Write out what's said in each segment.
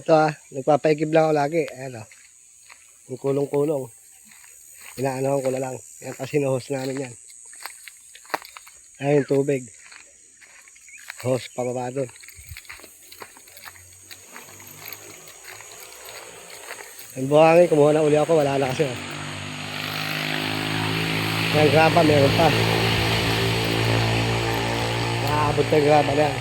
Ito nagpapaikib lang ako lagi. Ayan yung kulong-kulong. Inaanohan ko na lang. Yan kasi hose namin yan. Ayan yung tubig. Hose pababa doon. Ang buhangin, kumuha na uli ako. Wala na kasi. Yan graba, meron pa. Nakaabot na yung graba na yan.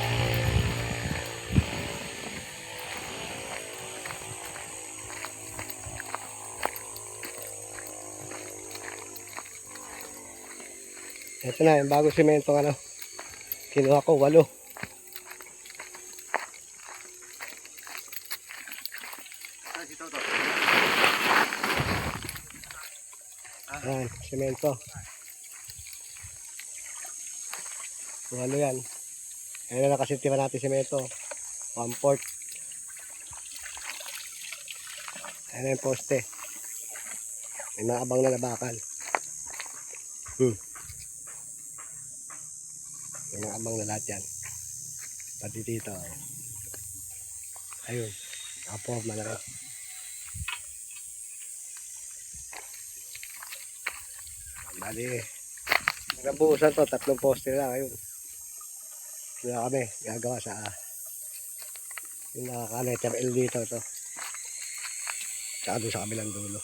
Ito na, yung bago semento kinuha ko, 8. Ayan, semento. 8 yan. Ayan na nakasintira natin semento. 1/4. Ayan na yung poste. May mga abang na labakan. May mga abang na lahat yan. Pati dito. Ayun. Apo, malaki. Bali, nagbuusan to, 3 poste lang. Ayun. Kaya kami, gagawa sa yung nakaka-letter L dito to. Tsaka doon sa kabilang dulo.